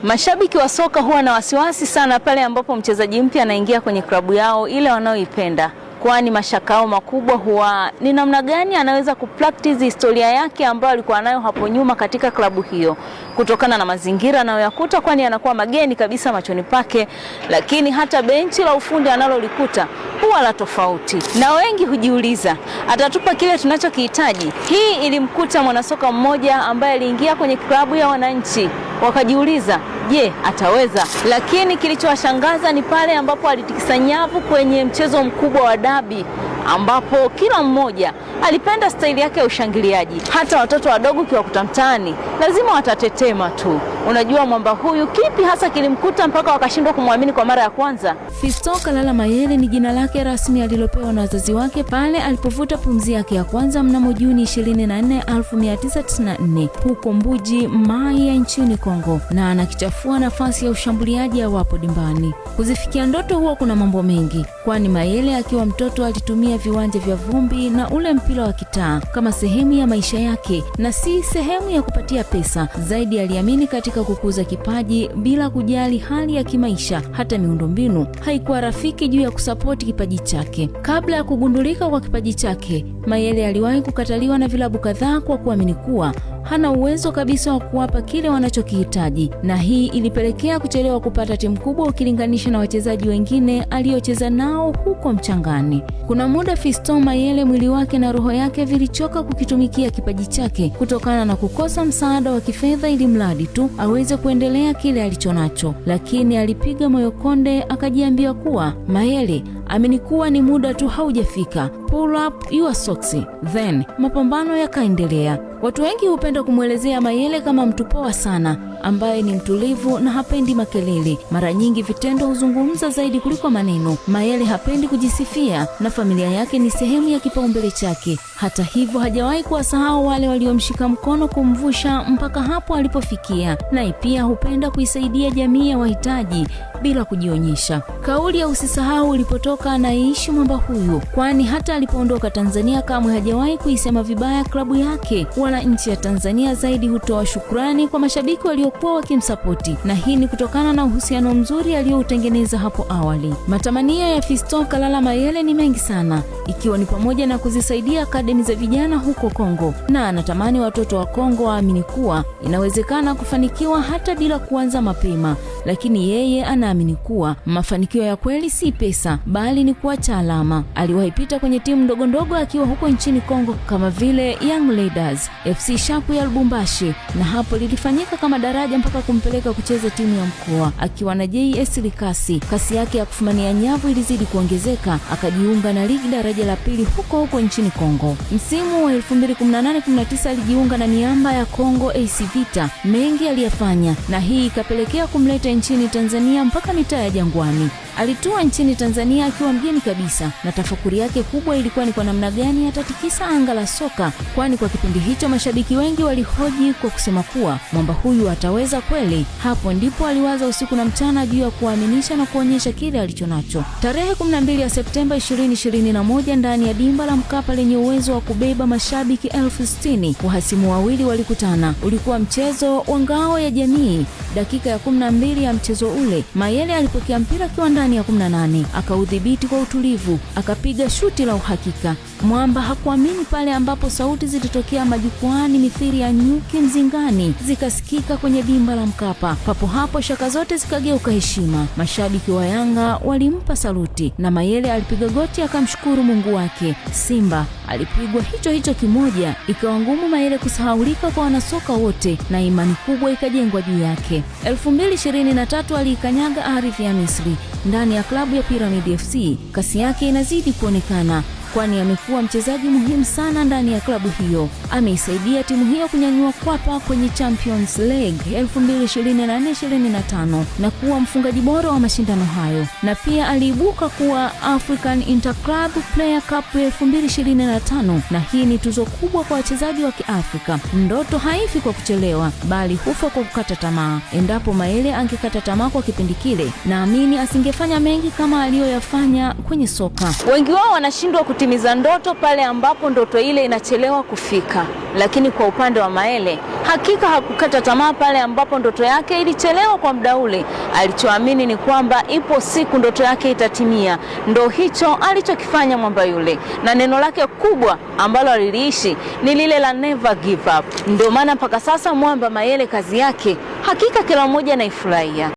Mashabiki wa soka huwa na wasiwasi sana pale ambapo mchezaji mpya anaingia kwenye klabu yao ile wanaoipenda, kwani mashaka yao makubwa huwa ni namna gani anaweza kupractice historia yake ambayo alikuwa nayo hapo nyuma katika klabu hiyo, kutokana na mazingira anayoyakuta, kwani anakuwa mageni kabisa machoni pake, lakini hata benchi la ufundi analolikuta huwa la tofauti. Na wengi hujiuliza, atatupa kile tunachokihitaji? Hii ilimkuta mwanasoka mmoja ambaye aliingia kwenye klabu ya Wananchi, wakajiuliza, je, ataweza? Lakini kilichowashangaza ni pale ambapo alitikisa nyavu kwenye mchezo mkubwa wa dabi, ambapo kila mmoja alipenda staili yake ya ushangiliaji. Hata watoto wadogo kiwakuta mtaani lazima watatetema tu. Unajua mwamba huyu kipi hasa kilimkuta mpaka wakashindwa kumwamini kwa mara ya kwanza? Fiston Kalala Mayele ni jina lake rasmi alilopewa na wazazi wake pale alipovuta pumzi yake ya kwanza mnamo Juni 24, 1994 huko Mbuji Mayi nchini Kongo, na anakichafua nafasi ya ushambuliaji awapo dimbani. Kuzifikia ndoto huwa kuna mambo mengi, kwani Mayele akiwa mtoto alitumia viwanja vya vumbi na ule mpira wa kitaa kama sehemu ya maisha yake na si sehemu ya kupatia pesa. Zaidi aliamini katika kukuza kipaji bila kujali hali ya kimaisha. Hata miundombinu haikuwa rafiki juu ya kusapoti kipaji chake. Kabla ya kugundulika kwa kipaji chake, Mayele aliwahi kukataliwa na vilabu kadhaa kwa kuamini kuwa hana uwezo kabisa wa kuwapa kile wanachokihitaji, na hii ilipelekea kuchelewa kupata timu kubwa ukilinganisha na wachezaji wengine aliocheza nao huko mchangani. Kuna muda Fiston Mayele mwili wake na roho yake vilichoka kukitumikia kipaji chake kutokana na kukosa msaada wa kifedha, ili mradi tu aweze kuendelea kile alichonacho. Lakini alipiga moyo konde, akajiambia kuwa Mayele, amini kuwa ni muda tu haujafika. Pull up your socks. Then mapambano yakaendelea. Watu wengi hupenda kumwelezea Mayele kama mtu poa sana, ambaye ni mtulivu na hapendi makelele. Mara nyingi vitendo huzungumza zaidi kuliko maneno. Mayele hapendi kujisifia na familia yake ni sehemu ya kipaumbele chake. Hata hivyo hajawahi kuwasahau wale waliomshika mkono kumvusha mpaka hapo alipofikia. Naye pia hupenda kuisaidia jamii ya wahitaji bila kujionyesha. Kauli ya usisahau ilipotoka anaishi mwamba huyu, kwani hata alipoondoka Tanzania kamwe hajawahi kuisema vibaya klabu yake wala nchi ya Tanzania. Zaidi hutoa shukrani kwa mashabiki waliokuwa wakimsapoti, na hii ni kutokana na uhusiano mzuri aliyoutengeneza hapo awali. Matamanio ya Fiston Kalala Mayele ni mengi sana, ikiwa ni pamoja na kuzisaidia akademi za vijana huko Kongo, na anatamani watoto wa Kongo waamini kuwa inawezekana kufanikiwa hata bila kuanza mapema. Lakini yeye anaamini kuwa mafanikio ya kweli si pesa, bali ni kuacha alama. Aliwahi pita kwenye timu ndogo ndogo akiwa huko nchini Kongo kama vile Young Leaders, FC Sharp ya Lubumbashi, na hapo lilifanyika kama daraja mpaka kumpeleka kucheza timu ya mkoa akiwa na JS Likasi. Kasi yake ya kufumania nyavu ilizidi kuongezeka, akajiunga na ligi daraja la pili huko nchini Kongo. Msimu wa 2018-19 alijiunga na miamba ya Kongo AC Vita. Mengi aliyafanya, na hii ikapelekea kumleta nchini Tanzania mpaka mitaa ya Jangwani. Alitua nchini Tanzania akiwa mgeni kabisa, na tafakuri yake kubwa ilikuwa ni kwa namna gani atatikisa anga la soka, kwani kwa kipindi hicho mashabiki wengi walihoji kwa kusema kuwa mwamba huyu ataweza kweli. Hapo ndipo aliwaza usiku na mchana juu ya kuaminisha na kuonyesha kile alichonacho. Tarehe 12 ya Septemba 2021 ndani ya dimba la Mkapa lenye uwezo wa kubeba mashabiki 60,000, wahasimu wawili walikutana. Ulikuwa mchezo wa ngao ya jamii. Dakika ya 12 ya mchezo ule, Mayele alipokea mpira akiwa ndani ya 18, akaudhibiti kwa utulivu, akapiga shuti la uhakika. Mwamba hakuamini pale ambapo sauti zilitokea majukwani mithili ya nyuki mzingani zikasikika kwenye dimba la Mkapa. Papo hapo shaka zote zikageuka heshima. Mashabiki wa Yanga walimpa saluti na Mayele alipiga goti akamshukuru Mungu wake. Simba alipigwa hicho kimoja. Ikawa ngumu Mayele kusahaulika kwa wanasoka wote, na imani kubwa ikajengwa juu yake. 2023 aliikanyaga ardhi ya Misri ndani ya klabu ya Pyramid FC. Kasi yake inazidi kuonekana, kwani amekuwa mchezaji muhimu sana ndani ya klabu hiyo. Ameisaidia timu hiyo kunyanyua kwapa kwenye Champions League 2024-2025 na kuwa mfungaji bora wa mashindano hayo, na pia aliibuka kuwa African Interclub Player Cup 2025, na hii ni tuzo kubwa kwa wachezaji wa Kiafrika. Ndoto haifi kwa kuchelewa, bali hufa kwa kukata tamaa. Endapo Mayele angekata tamaa kwa kipindi kile, naamini asingefanya mengi kama aliyoyafanya kwenye soka. Wengi wao wanashindwa kutimiza ndoto pale ambapo ndoto ile inachelewa kufika. Lakini kwa upande wa Mayele, hakika hakukata tamaa pale ambapo ndoto yake ilichelewa kwa muda ule. Alichoamini ni kwamba ipo siku ndoto yake itatimia. Ndo hicho alichokifanya mwamba yule, na neno lake kubwa ambalo aliliishi ni lile la never give up. Ndio maana mpaka sasa mwamba Mayele kazi yake hakika kila mmoja anaifurahia.